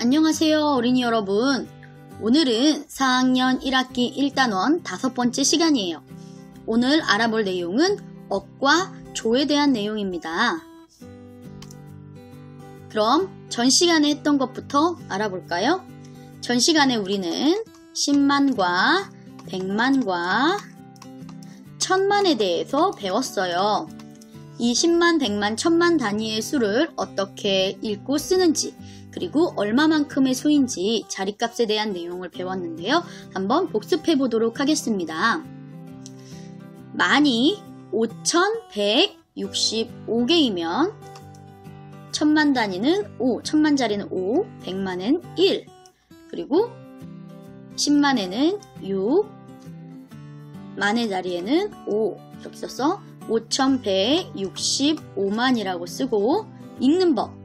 안녕하세요 어린이 여러분. 오늘은 4학년 1학기 1단원 5번째 시간이에요. 오늘 알아볼 내용은 억과 조에 대한 내용입니다. 그럼 전 시간에 했던 것부터 알아볼까요? 전 시간에 우리는 10만과 100만과 1000만에 대해서 배웠어요. 이 10만, 100만, 1000만 단위의 수를 어떻게 읽고 쓰는지, 그리고 얼마만큼의 수인지 자리값에 대한 내용을 배웠는데요. 한번 복습해 보도록 하겠습니다. 만이 5165개이면 1000만 단위는 5, 1000만짜리는 5, 100만은 1, 그리고 10만에는 6, 만의 자리에는 5 이렇게 써서 5165만이라고 쓰고 읽는 법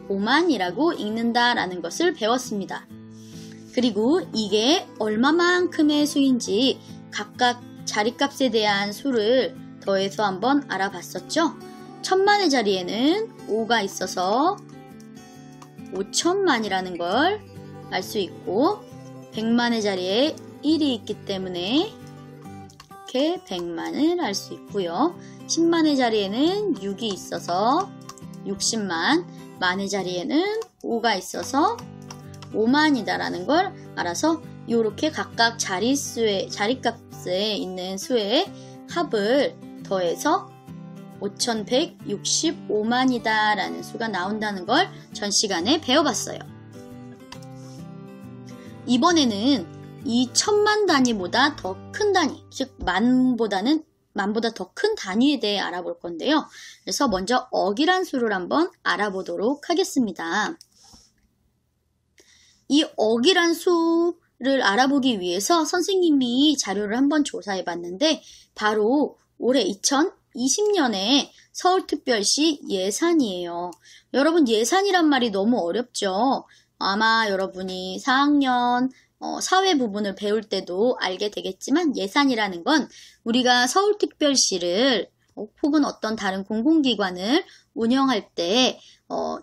5165만이라고 읽는다라는 것을 배웠습니다. 그리고 이게 얼마만큼의 수인지 각각 자리값에 대한 수를 더해서 한번 알아봤었죠. 1000만의 자리에는 5가 있어서 5000만이라는 걸 알 수 있고 100만의 자리에 1이 있기 때문에 이렇게 100만을 알 수 있고요. 10만의 자리에는 6이 있어서 60만, 만의 자리에는 5가 있어서 5만이다라는 걸 알아서 이렇게 각각 자리값에 있는 수의 합을 더해서 5165만이다 라는 수가 나온다는 걸 전 시간에 배워봤어요. 이번에는 이 1000만 단위보다 더 큰 단위, 즉 만보다 더 큰 단위에 대해 알아볼 건데요. 그래서 먼저 억이란 수를 한번 알아보도록 하겠습니다. 이 억이란 수를 알아보기 위해서 선생님이 자료를 한번 조사해 봤는데 바로 올해 2020년에 서울특별시 예산이에요. 여러분 예산이란 말이 너무 어렵죠? 아마 여러분이 4학년 사회 부분을 배울 때도 알게 되겠지만 예산이라는 건 우리가 서울특별시를 혹은 어떤 다른 공공기관을 운영할 때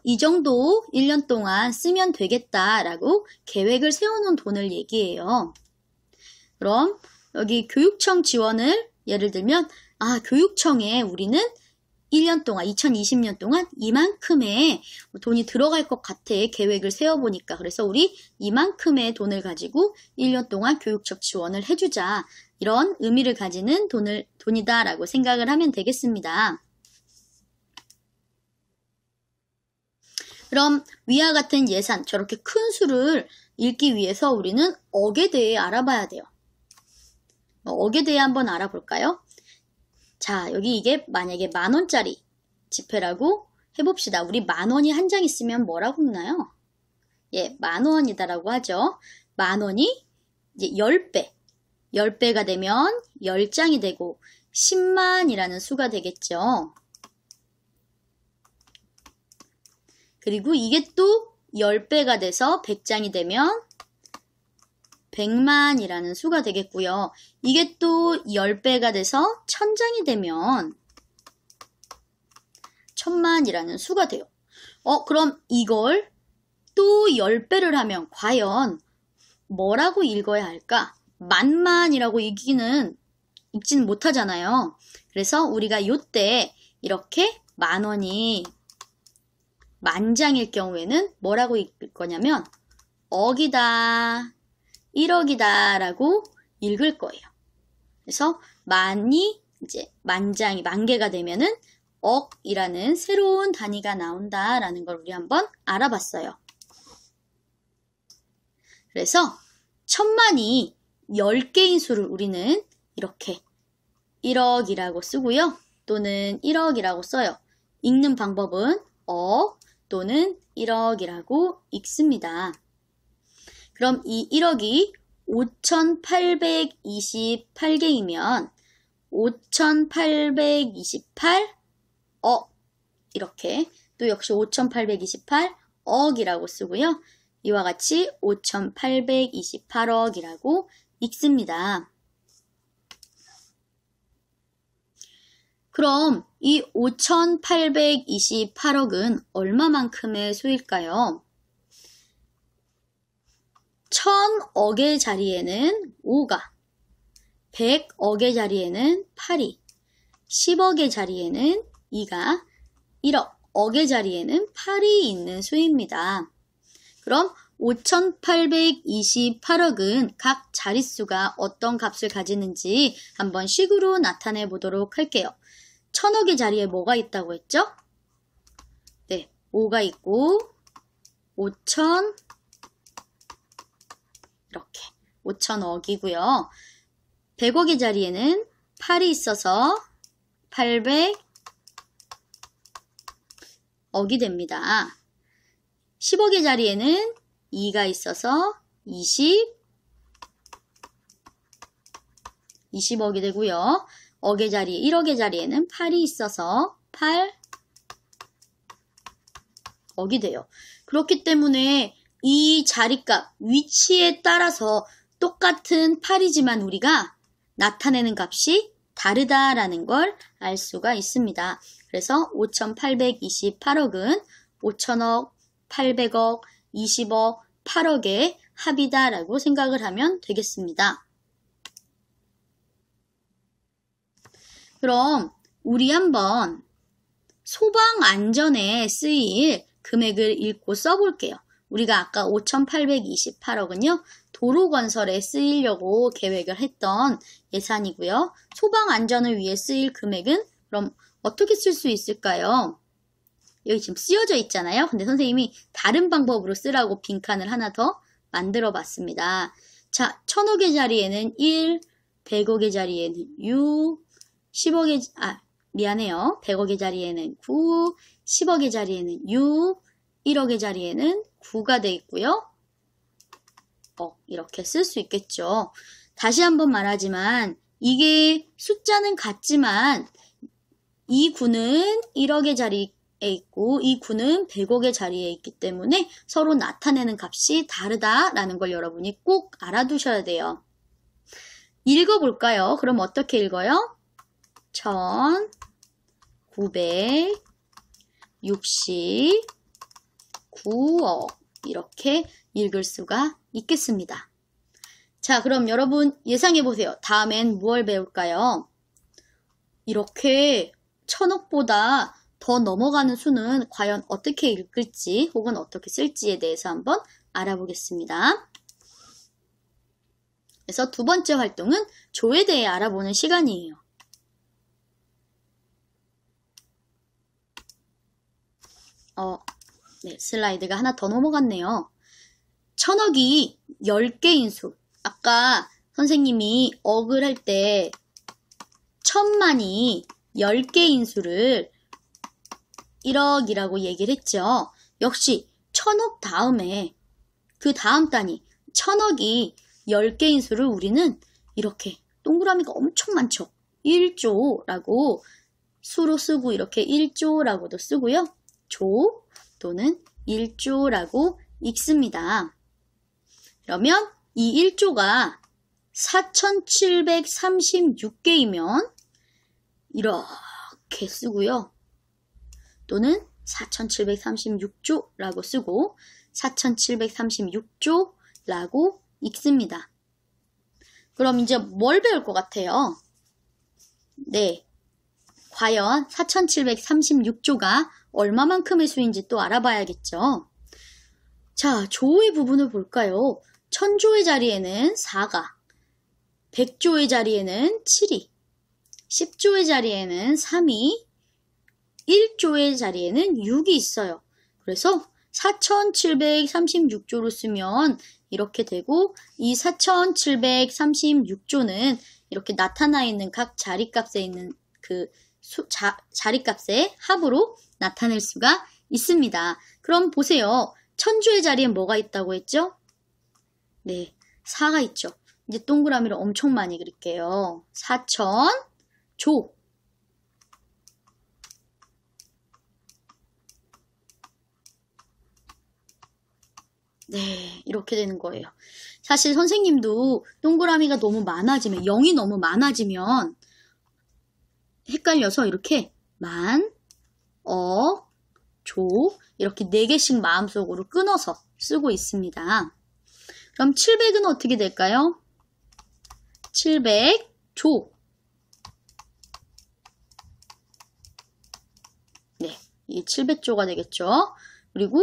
이 정도 1년 동안 쓰면 되겠다라고 계획을 세워놓은 돈을 얘기해요. 그럼 여기 교육청 지원을 예를 들면 교육청에 우리는 1년 동안 2020년 동안 이만큼의 돈이 들어갈 것 같아 계획을 세워보니까 그래서 우리 이만큼의 돈을 가지고 1년 동안 교육적 지원을 해주자 이런 의미를 가지는 돈이다 라고 생각을 하면 되겠습니다. 그럼 위와 같은 예산 저렇게 큰 수를 읽기 위해서 우리는 억에 대해 알아봐야 돼요. 억에 대해 한번 알아볼까요? 자, 여기 이게 만약에 10,000원짜리 지폐라고 해봅시다. 우리 10,000원이 한 장 있으면 뭐라고 읽나요? 예, 10,000원이다라고 하죠. 10,000원이 이제 10배. 10배가 되면 10장이 되고 10만이라는 수가 되겠죠. 그리고 이게 또 10배가 돼서 100장이 되면 100만이라는 수가 되겠고요. 이게 또 10배가 돼서 1000장이 되면 1000만이라는 수가 돼요. 그럼 이걸 또 10배를 하면 과연 뭐라고 읽어야 할까? 만만이라고 읽지는 못하잖아요. 그래서 우리가 요때 이렇게 10,000원이 만장일 경우에는 뭐라고 읽을 거냐면 억이다. 1억이다 라고 읽을 거예요. 그래서 만이 이제 만장이 만개가 되면은 억이라는 새로운 단위가 나온다 라는 걸 우리 한번 알아봤어요. 그래서 1000만이 10개인 수를 우리는 이렇게 1억이라고 쓰고요. 또는 1억이라고 써요. 읽는 방법은 억 또는 1억이라고 읽습니다. 그럼 이 1억이 5828개이면 5828억 이렇게 또 역시 5828억이라고 쓰고요. 이와 같이 5828억이라고 읽습니다. 그럼 이 5,828억은 얼마만큼의 수일까요? 1,000억의 자리에는 5가, 100억의 자리에는 8이, 10억의 자리에는 2가, 1억, 억의 자리에는 8이 있는 수입니다. 그럼 5,828억은 각 자릿수가 어떤 값을 가지는지 한번 식으로 나타내 보도록 할게요. 1,000억의 자리에 뭐가 있다고 했죠? 네, 5가 있고 5,000 이렇게 5,000억이고요. 100억의 자리에는 8이 있어서 800억이 됩니다. 10억의 자리에는 2가 있어서 20억이 되고요. 억의 자리에 1억의 자리에는 8이 있어서 8억이 돼요. 그렇기 때문에 이 자리값, 위치에 따라서 똑같은 8이지만 우리가 나타내는 값이 다르다라는 걸 알 수가 있습니다. 그래서 5,828억은 5,000억, 800억, 20억, 8억의 합이다라고 생각을 하면 되겠습니다. 그럼 우리 한번 소방 안전에 쓰일 금액을 읽고 써볼게요. 우리가 아까 5,828억은요. 도로 건설에 쓰이려고 계획을 했던 예산이고요. 소방 안전을 위해 쓰일 금액은 그럼 어떻게 쓸 수 있을까요? 여기 지금 쓰여져 있잖아요. 근데 선생님이 다른 방법으로 쓰라고 빈칸을 하나 더 만들어 봤습니다. 자, 1,000억의 자리에는 1, 100억의 자리에는 6, 100억의 자리에는 9, 10억의 자리에는 6, 1억의 자리에는 9가 돼 있고요. 이렇게 쓸 수 있겠죠. 다시 한번 말하지만 이게 숫자는 같지만 이 9는 1억의 자리에 있고 이 9는 100억의 자리에 있기 때문에 서로 나타내는 값이 다르다라는 걸 여러분이 꼭 알아두셔야 돼요. 읽어볼까요? 그럼 어떻게 읽어요? 1,969억 이렇게 읽을 수가 있겠습니다. 자, 그럼 여러분 예상해 보세요. 다음엔 무엇을 배울까요? 이렇게 1,000억보다 더 넘어가는 수는 과연 어떻게 읽을지 혹은 어떻게 쓸지에 대해서 한번 알아보겠습니다. 그래서 두 번째 활동은 조에 대해 알아보는 시간이에요. 네, 슬라이드가 하나 더 넘어갔네요. 1,000억이 10개인 수. 아까 선생님이 억을 할 때 1,000만이 10개인 수를 1억이라고 얘기를 했죠. 역시 1,000억 다음에 그 다음 단위 1,000억이 10개인 수를 우리는 이렇게 동그라미가 엄청 많죠. 1조라고 수로 쓰고 이렇게 1조라고도 쓰고요. 조 또는 1조라고 읽습니다. 그러면 이 1조가 4,736개이면 이렇게 쓰고요. 또는 4,736조라고 쓰고 4,736조라고 읽습니다. 그럼 이제 뭘 배울 것 같아요? 네, 과연 4,736조가 얼마만큼의 수인지 또 알아봐야겠죠. 자, 조의 부분을 볼까요? 1,000조의 자리에는 4가, 100조의 자리에는 7이, 10조의 자리에는 3이, 1조의 자리에는 6이 있어요. 그래서 4,736조로 쓰면 이렇게 되고 이 4,736조는 이렇게 나타나 있는 각 자리값에 있는 그 자리값의 합으로 나타낼 수가 있습니다. 그럼 보세요. 1,000조의 자리에 뭐가 있다고 했죠? 네, 4가 있죠. 이제 동그라미를 엄청 많이 그릴게요. 4,000조. 네, 이렇게 되는 거예요. 사실 선생님도 동그라미가 너무 많아지면, 0이 너무 많아지면 헷갈려서 이렇게 만, 억, 조 이렇게 4개씩 마음속으로 끊어서 쓰고 있습니다. 그럼 700은 어떻게 될까요? 700조. 네, 이 700조가 되겠죠. 그리고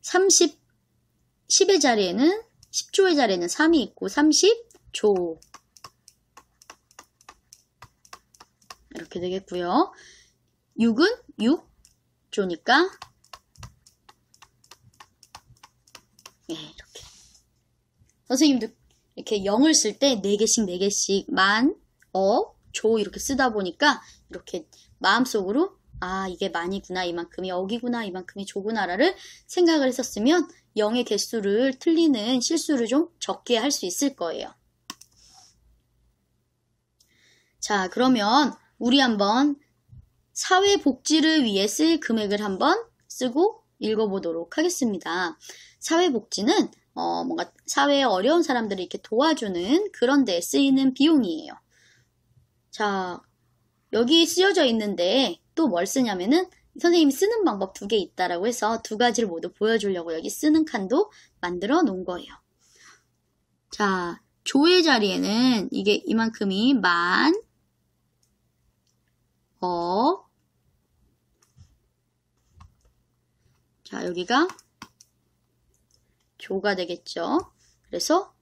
10의 자리에는 10조의 자리에는 3이 있고 30조. 이렇게 되겠고요. 6은 6조니까 네, 이렇게. 선생님도 이렇게 0을 쓸 때 4개씩 만, 억, 조 이렇게 쓰다 보니까 이렇게 마음속으로 아, 이게 만이구나, 이만큼이 억이구나, 이만큼이 조구나라를 생각을 했었으면 0의 개수를 틀리는 실수를 좀 적게 할 수 있을 거예요. 자, 그러면 우리 한번 사회복지를 위해 쓸 금액을 한번 쓰고 읽어보도록 하겠습니다. 사회복지는 뭔가 사회에 어려운 사람들을 이렇게 도와주는 그런 데 쓰이는 비용이에요. 자, 여기 쓰여져 있는데 또 뭘 쓰냐면은 선생님이 쓰는 방법 2개 있다라고 해서 2가지를 모두 보여주려고 여기 쓰는 칸도 만들어 놓은 거예요. 자, 조의 자리에는 이게 이만큼이 만, 억, 자, 여기가 조가 되겠죠. 그래서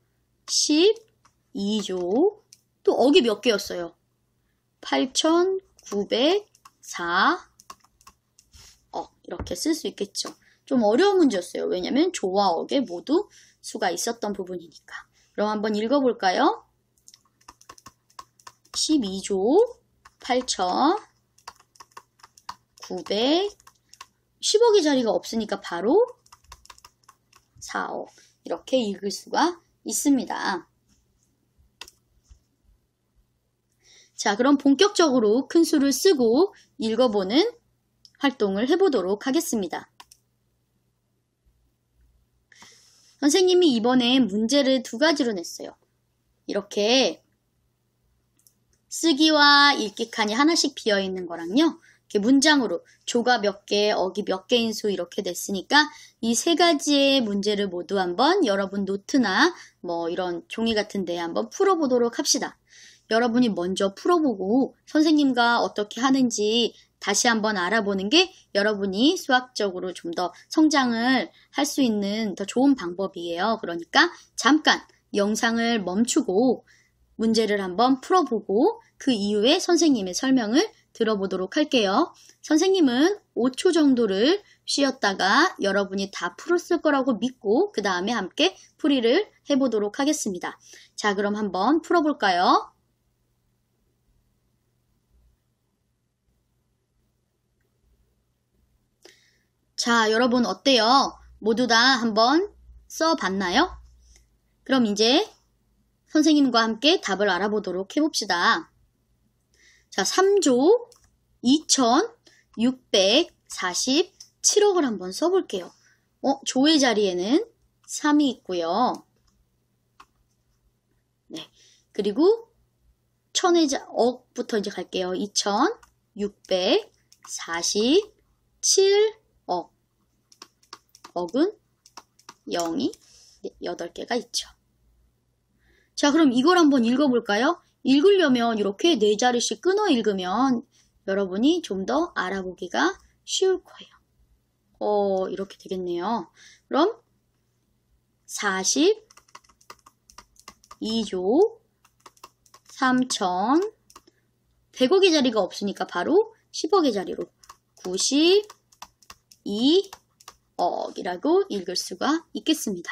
12조, 또 억이 몇 개였어요? 8,904억 이렇게 쓸 수 있겠죠. 좀 어려운 문제였어요. 왜냐면 조와 억에 모두 수가 있었던 부분이니까. 그럼 한번 읽어볼까요? 12조 8,900 10억의 자리가 없으니까 바로 4억 이렇게 읽을 수가 있습니다. 자, 그럼 본격적으로 큰 수를 쓰고 읽어보는 활동을 해보도록 하겠습니다. 선생님이 이번에 문제를 2가지로 냈어요. 이렇게 쓰기와 읽기 칸이 하나씩 비어있는 거랑요. 이렇게 문장으로 조가 몇 개, 억이 몇 개인 수 이렇게 냈으니까 이 3가지의 문제를 모두 한번 여러분 노트나 뭐 이런 종이 같은 데 한번 풀어보도록 합시다. 여러분이 먼저 풀어보고 선생님과 어떻게 하는지 다시 한번 알아보는 게 여러분이 수학적으로 좀 더 성장을 할 수 있는 더 좋은 방법이에요. 그러니까 잠깐 영상을 멈추고 문제를 한번 풀어보고 그 이후에 선생님의 설명을 들어보도록 할게요. 선생님은 5초 정도를 쉬었다가 여러분이 다 풀었을 거라고 믿고 그 다음에 함께 풀이를 해보도록 하겠습니다. 자, 그럼 한번 풀어볼까요? 자, 여러분 어때요? 모두 다 한번 써봤나요? 그럼 이제 선생님과 함께 답을 알아보도록 해봅시다. 자, 3조 2,647억을 한번 써볼게요. 조의 자리에는 3이 있고요. 네, 그리고 억부터 이제 갈게요. 2,647억. 억은 0이 8개가 있죠. 자, 그럼 이걸 한번 읽어볼까요? 읽으려면 이렇게 4자리씩 끊어 읽으면 여러분이 좀 더 알아보기가 쉬울 거예요. 이렇게 되겠네요. 그럼 42조 3,000 100억의 자리가 없으니까 바로 10억의 자리로 92억이라고 읽을 수가 있겠습니다.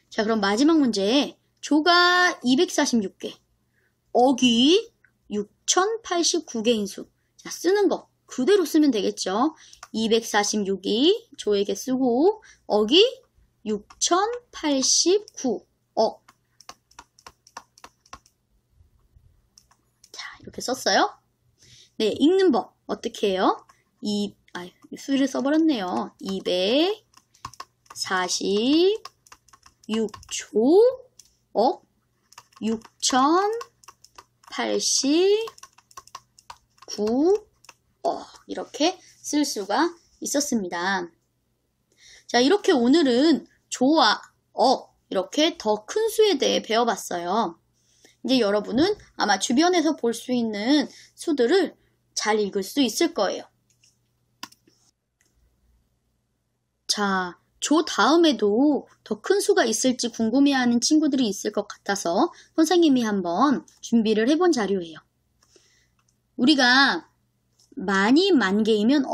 자, 그럼 마지막 문제. 조가 246개, 억이 6,089개인 수. 자, 쓰는 거 그대로 쓰면 되겠죠. 246이 조에게 쓰고 억이 6,089억. 자, 이렇게 썼어요. 네, 읽는 법 어떻게 해요? 수를 써버렸네요. 246조 억 6,089억. 이렇게 쓸 수가 있었습니다. 자, 이렇게 오늘은 조와 이렇게 더 큰 수에 대해 배워봤어요. 이제 여러분은 아마 주변에서 볼 수 있는 수들을 잘 읽을 수 있을 거예요. 자, 조 다음에도 더 큰 수가 있을지 궁금해하는 친구들이 있을 것 같아서 선생님이 한번 준비를 해본 자료예요. 우리가 만이 만 개이면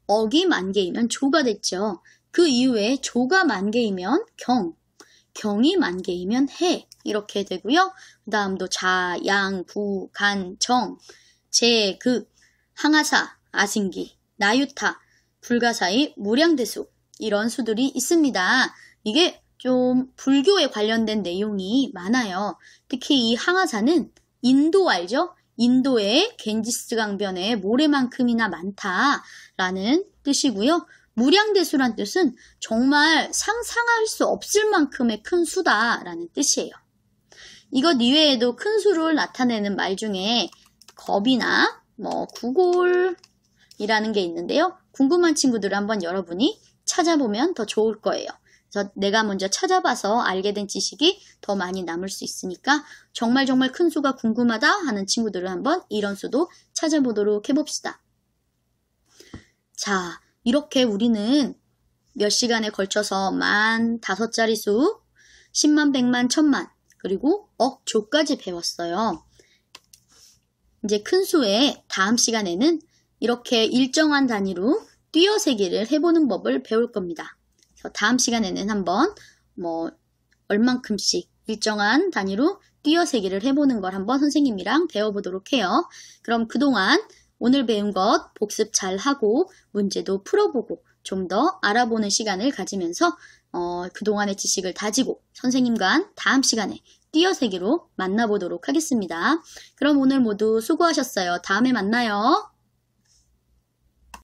억이 만 개이면 조가 됐죠. 그 이후에 조가 만 개이면 경이 만 개이면 해 이렇게 되고요. 그 다음도 자, 양, 부, 간, 정, 제, 극, 항아사, 아승기, 나유타, 불가사의, 무량대수 이런 수들이 있습니다. 이게 좀 불교에 관련된 내용이 많아요. 특히 이 항아사는 인도 알죠? 인도의 겐지스 강변에 모래만큼이나 많다라는 뜻이고요. 무량대수란 뜻은 정말 상상할 수 없을 만큼의 큰 수다라는 뜻이에요. 이것 이외에도 큰 수를 나타내는 말 중에 겁이나 구골이라는 게 있는데요. 궁금한 친구들은 한번 여러분이 찾아보면 더 좋을 거예요. 그래서 내가 먼저 찾아봐서 알게 된 지식이 더 많이 남을 수 있으니까 정말 큰 수가 궁금하다 하는 친구들은 한번 이런 수도 찾아보도록 해봅시다. 자, 이렇게 우리는 몇 시간에 걸쳐서 만, 5자리 수, 10만, 100만, 1000만, 그리고 억조까지 배웠어요. 이제 큰 수의 다음 시간에는 이렇게 일정한 단위로 띄어세기를 해보는 법을 배울 겁니다. 그래서 다음 시간에는 한번 얼만큼씩 일정한 단위로 띄어세기를 해보는 걸 한번 선생님이랑 배워보도록 해요. 그럼 그동안 오늘 배운 것 복습 잘 하고 문제도 풀어보고 좀 더 알아보는 시간을 가지면서 그동안의 지식을 다지고 선생님과 다음 시간에 띄어세기로 만나보도록 하겠습니다. 그럼 오늘 모두 수고하셨어요. 다음에 만나요.